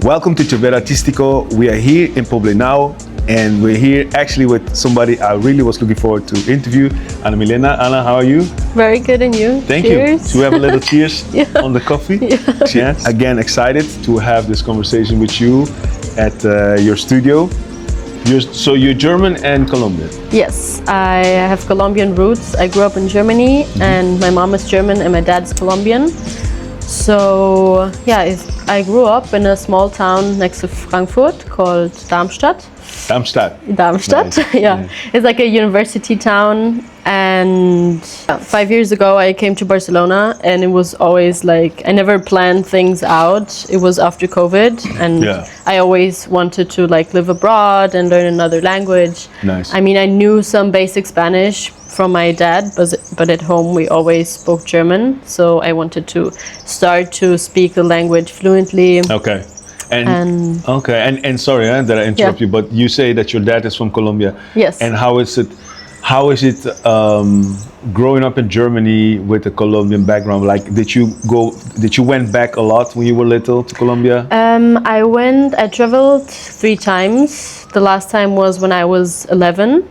Welcome to Chovera Artístico. We are here in Poblenou, and we're here actually with somebody I really was looking forward to interview, Anna Milena. Anna, how are you? Very good, and you? Thank cheers. you. So we have a little cheers Yeah. on the coffee. Yeah. Cheers. Again, excited to have this conversation with you at your studio. So you're German and Colombian? Yes, I have Colombian roots. I grew up in Germany, and my mom is German and my dad's Colombian. So yeah, I grew up in a small town next to Frankfurt called Darmstadt. Darmstadt. Darmstadt, Nice. yeah. It's like a university town, and 5 years ago I came to Barcelona, and it was always like, I never planned things out. It was after COVID, and Yeah. I always wanted to like live abroad and learn another language. Nice. I mean, I knew some basic Spanish from my dad, but at home we always spoke German, so I wanted to start to speak the language fluently. Okay. And And sorry that I interrupt you, but you say that your dad is from Colombia. Yes. And how is it growing up in Germany with a Colombian background? Like, did you went back a lot when you were little to Colombia? I traveled 3 times. The last time was when I was 11.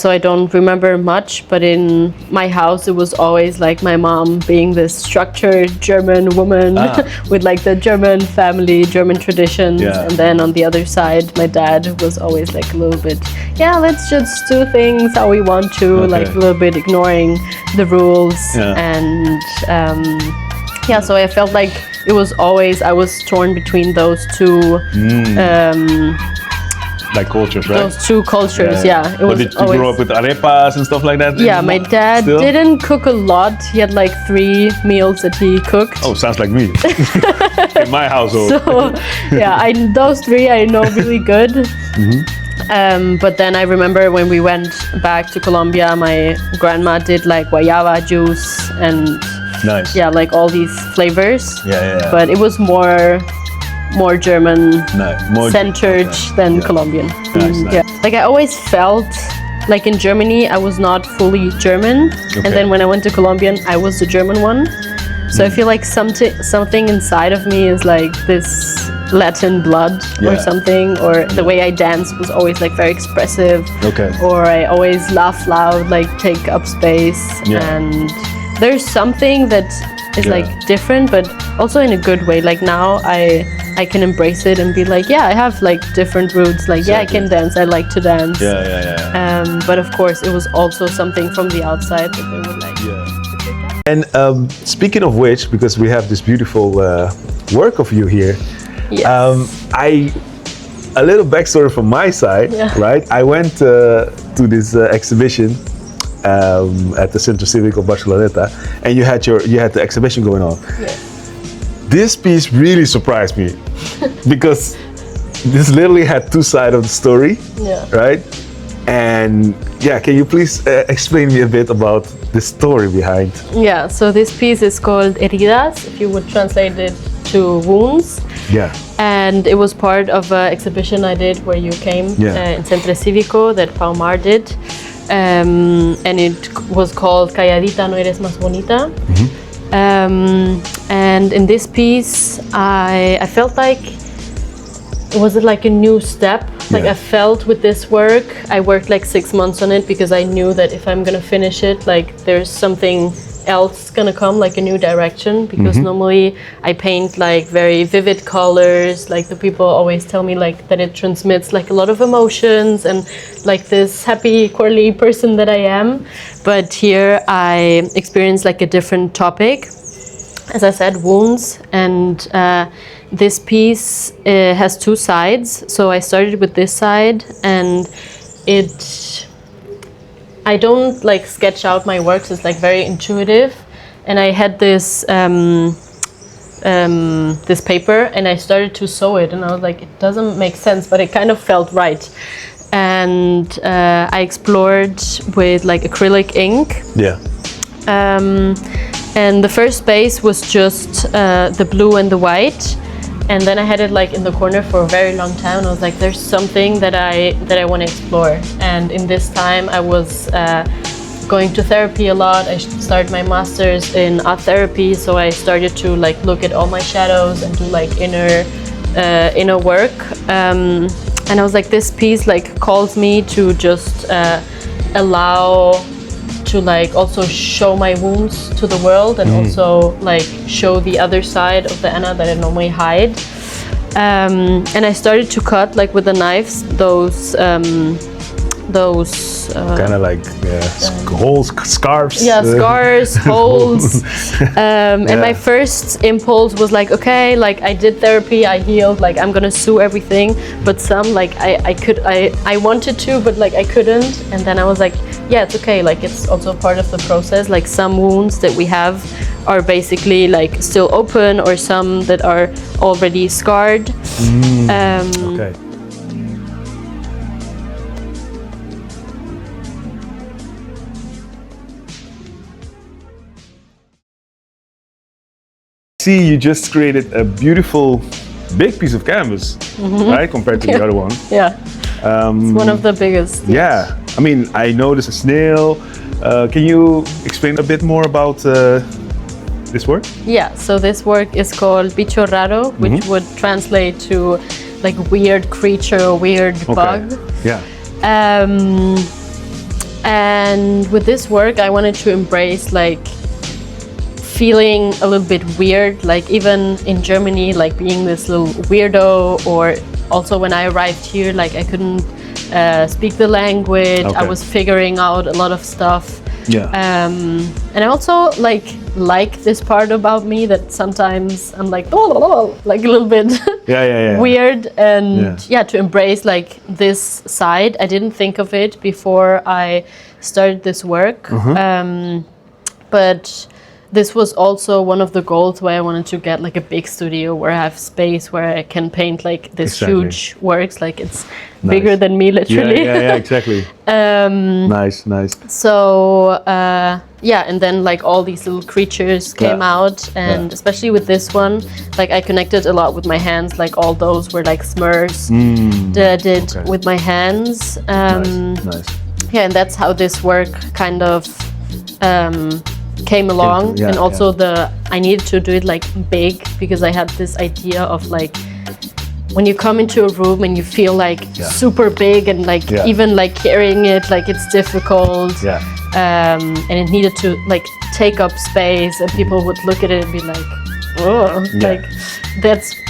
So I don't remember much, but in my house it was always like my mom being this structured German woman with like the German family, German traditions. Yeah. And then on the other side, my dad was always like a little bit, yeah, let's just do things how we want to, like a little bit ignoring the rules. Yeah. And yeah, so I felt like it was always, I was torn between those two. Like cultures, right? Those two cultures, yeah. It But was did you grow up with arepas and stuff like that? Yeah, my dad Still? didn't cook a lot. He had like 3 meals that he cooked. Oh, sounds like me. In my household. So yeah, those 3 I know really good. But then I remember when we went back to Colombia, my grandma did like guayaba juice and Nice. yeah, like all these flavors. Yeah. But it was more German More centered than Colombian. Nice. Yeah. Like I always felt like in Germany I was not fully German, and then when I went to Colombian I was the German one. So I feel like something inside of me is like this Latin blood or something, or the way I dance was always like very expressive. Okay. Or I always laugh loud, like take up space. Yeah. And there's something that is like different, but also in a good way. Like now I can embrace it and be like, yeah, I have like different roots. Like, yeah, I can dance. I like to dance. Yeah. But of course, it was also something from the outside that they were like. And speaking of which, because we have this beautiful work of you here, Yes. A little backstory from my side, right? I went to this exhibition at the Centro Cívico Barcelona, and you had the exhibition going on. Yeah. This piece really surprised me because this literally had 2 sides of the story, right? And yeah, can you please explain me a bit about the story behind? Yeah, so this piece is called Heridas, if you would translate it to wounds. Yeah. And it was part of an exhibition I did where you came in Centro Cívico that Palmar did. And it was called Calladita no eres más bonita. And in this piece, I felt like it was like a new step. Like I felt with this work, I worked like 6 months on it because I knew that if I'm gonna finish it, like there's something else gonna come, like a new direction, because normally I paint like very vivid colors, like the people always tell me like that it transmits like a lot of emotions and like this happy quirly person that I am. But here I experienced like a different topic, as I said, wounds. And this piece has 2 sides. So I started with this side, and I don't like sketch out my works. It's like very intuitive, and I had this this paper, and I started to sew it, and I was like, it doesn't make sense, but it kind of felt right. And I explored with like acrylic ink. Yeah. And the first space was just the blue and the white. And then I had it like in the corner for a very long time. I was like, there's something that I want to explore. And in this time I was going to therapy a lot. I started my master's in art therapy, so I started to like look at all my shadows and do like inner inner work, and I was like, this piece like calls me to just allow to like also show my wounds to the world, and also like show the other side of the Anna that I normally hide. And I started to cut like with the knives those kind of like holes, scarves. Yeah, scars, holes. And my first impulse was like, okay, like I did therapy, I healed, like I'm gonna sew everything. But some like I wanted to, but like I couldn't. And then I was like, yeah, it's okay. Like it's also part of the process. Like some wounds that we have are basically like still open, or some that are already scarred. Okay. See, you just created a beautiful big piece of canvas, right, compared to the other one. Yeah, it's one of the biggest. Yeah, I mean, I noticed a snail. Can you explain a bit more about this work? Yeah, so this work is called Bicho Raro, which would translate to like weird creature, weird bug. Yeah. And with this work, I wanted to embrace like feeling a little bit weird, like even in Germany, like being this little weirdo, or also when I arrived here, like I couldn't speak the language. I was figuring out a lot of stuff. Yeah. And I also like this part about me that sometimes I'm like, like a little bit weird, and to embrace like this side. I didn't think of it before I started this work, but this was also one of the goals where I wanted to get like a big studio where I have space where I can paint like this huge works, like it's bigger than me literally. Yeah, exactly. Nice. So and then like all these little creatures came out, and especially with this one, like I connected a lot with my hands, like all those were like smurs that I did with my hands. Nice. Yeah, and that's how this work kind of came along, and also I needed to do it like big, because I had this idea of like when you come into a room and you feel like super big, and like even like carrying it, like it's difficult, and it needed to like take up space, and people would look at it and be like, oh, like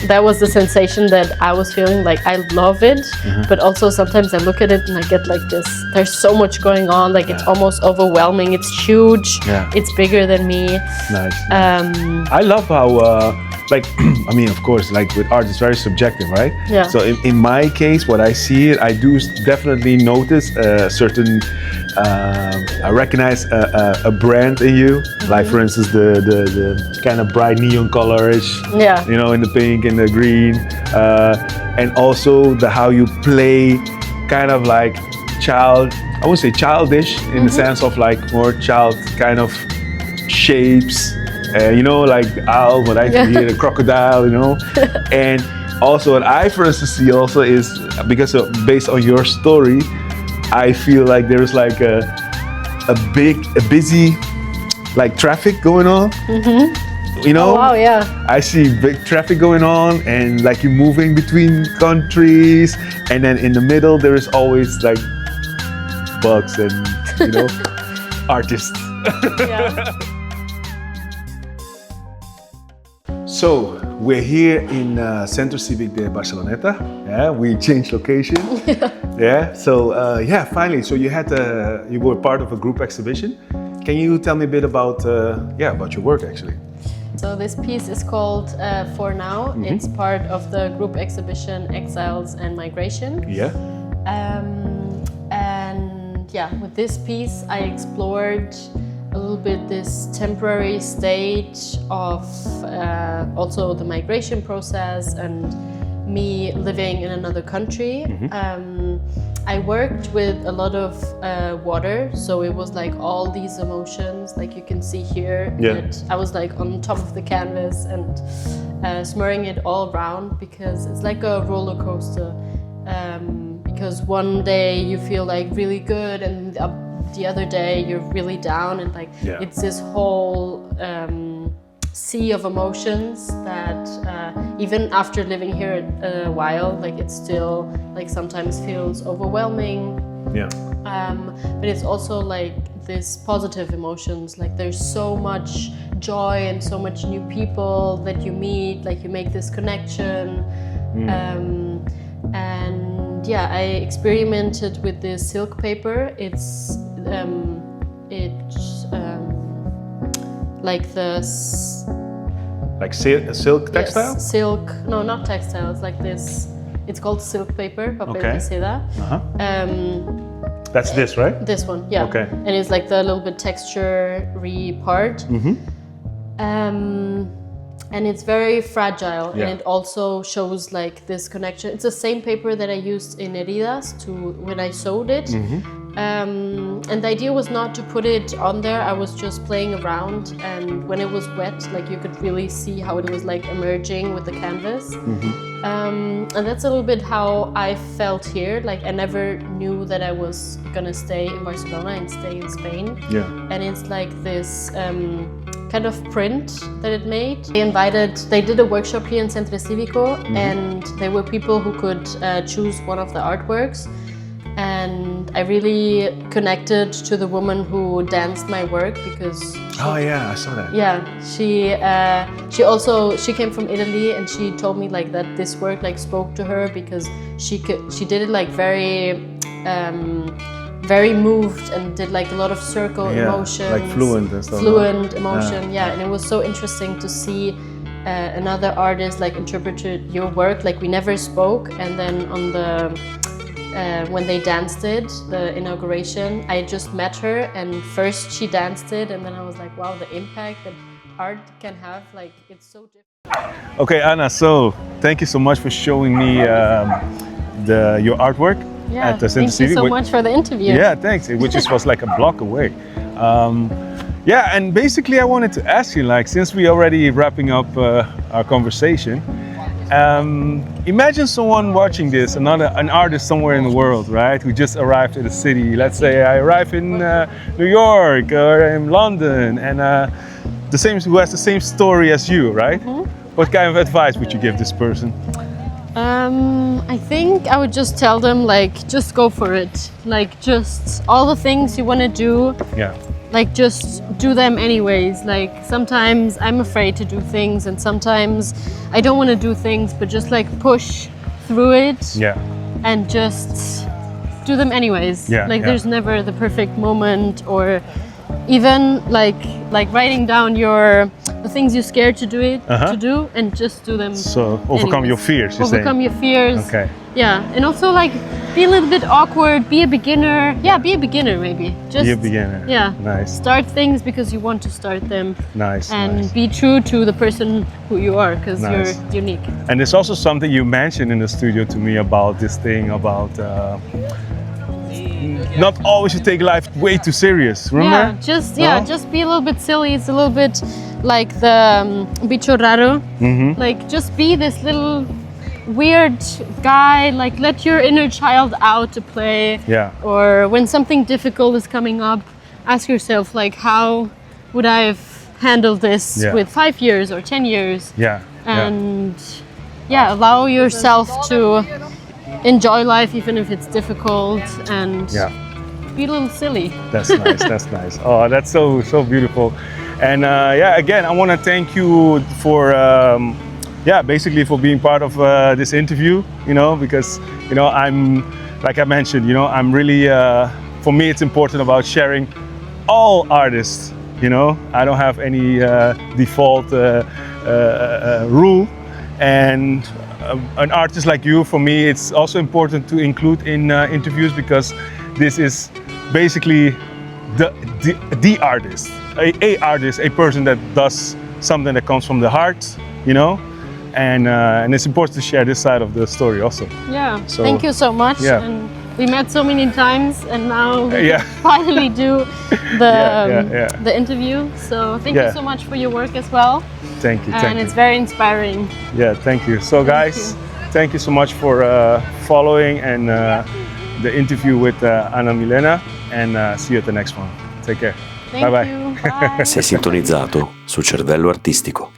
that was the sensation that I was feeling. Like I love it, but also sometimes I look at it and I get like this, there's so much going on, like it's almost overwhelming. It's huge, it's bigger than me. Nice. I love how like I mean, of course, like with art, it's very subjective, right? Yeah. So in my case, what I see it, I do definitely notice a certain I recognize a brand in you, like for instance the kind of bright neon colors, you know, in the pink and the green, and also the how you play, kind of like I wouldn't say childish in the sense of like more child kind of shapes, you know, like owl, what I see here, a crocodile, you know, and also what I for instance see also is because based on your story, I feel like there's like a busy like traffic going on. You know? Oh, wow, yeah. I see big traffic going on, and like you're moving between countries, and then in the middle there is always like bugs and, you know, artists. So we're here in Centro Civic de Barceloneta. Yeah, we changed location. So finally. So you were part of a group exhibition. Can you tell me a bit about about your work actually? So this piece is called For Now. It's part of the group exhibition Exiles and Migration. And with this piece I explored a little bit this temporary state of also the migration process and me living in another country. I worked with a lot of water, so it was like all these emotions, like you can see here. I was like on top of the canvas and smearing it all around, because it's like a roller coaster. Because one day you feel like really good, and the other day you're really down, and like it's this whole sea of emotions that even after living here a while, like it still like sometimes feels overwhelming. Yeah. But it's also like this positive emotions, like there's so much joy and so much new people that you meet, like you make this connection. And yeah, I experimented with this silk paper. It's like the silk textile? Yes, silk. No, not textile. It's like this. It's called silk paper. Okay. Papel That's this, right? This one, yeah. Okay. And it's like the little bit texture-y part. And it's very fragile, Yeah. and it also shows like this connection. It's the same paper that I used in heridas when I sewed it. And the idea was not to put it on there. I was just playing around, and when it was wet, like you could really see how it was like emerging with the canvas. And that's a little bit how I felt here. Like I never knew that I was gonna stay in Barcelona and stay in Spain. Yeah. And it's like this kind of print that it made. They did a workshop here in Centro Cívico, and there were people who could choose one of the artworks. And I really connected to the woman who danced my work because Oh yeah, I saw that. yeah, she came from Italy, and she told me like that this work like spoke to her because she did it like very moved and did like a lot of circle emotions, like fluent and stuff. Fluent emotion, yeah. And it was so interesting to see another artist like interpreted your work. Like we never spoke, and then on the when they danced it, the inauguration, I just met her, and first she danced it, and then I was like, wow, the impact that art can have, like it's so different. Okay, Anna, so thank you so much for showing me your artwork at the Centro Cívico. Thank you so much for the interview. Yeah, thanks, which was like a block away. Yeah, and basically I wanted to ask you, like, since we're already wrapping up our conversation, imagine someone watching this, an artist somewhere in the world, right, who just arrived at a city. Let's say I arrive in New York or in London, and who has the same story as you, right? What kind of advice would you give this person? I think I would just tell them, like, just go for it. Like, just all the things you want to do. Yeah. Like, just do them anyways. Like, sometimes I'm afraid to do things, and sometimes I don't want to do things, but just like push through it. Yeah. And just do them anyways. Yeah. Like, there's never the perfect moment, or even like writing down the things you're scared to do, and just do them. So overcome your fears. Overcome your fears. Okay. Yeah, and also like be a little bit awkward, be a beginner. Yeah, be a beginner maybe. Just be a beginner. Yeah. Nice. Start things because you want to start them. Nice. And nice. be true to the person who you are, because Nice. you're unique. And there's also something you mentioned in the studio to me about this thing about not always to take life way too serious. Remember? Yeah, just be a little bit silly. It's a little bit like the Bicho Raro. Like, just be this little weird guy. Like, let your inner child out to play. Yeah. Or when something difficult is coming up, ask yourself, like, how would I have handled this with 5 years or 10 years? Yeah. And allow yourself to enjoy life even if it's difficult, and be a little silly. That's nice. That's nice. Oh, that's so beautiful. And again, I want to thank you for basically for being part of this interview. You know, because I'm, like I mentioned, I'm really for me it's important about sharing all artists. I don't have any default rule, and an artist like you, for me, it's also important to include in interviews, because this is basically the artist, a artist, a person that does something that comes from the heart, and it's important to share this side of the story also. Yeah. So, thank you so much. Yeah. And we met so many times, and now we can finally do the interview. So thank you so much for your work as well. Thank you. And it's very inspiring. Yeah, thank you. So guys, thank you so much for following and the interview with Anna Milena, and see you at the next one. Take care. Thank Bye-bye. you. Sei sintonizzato su Cervello Artistico.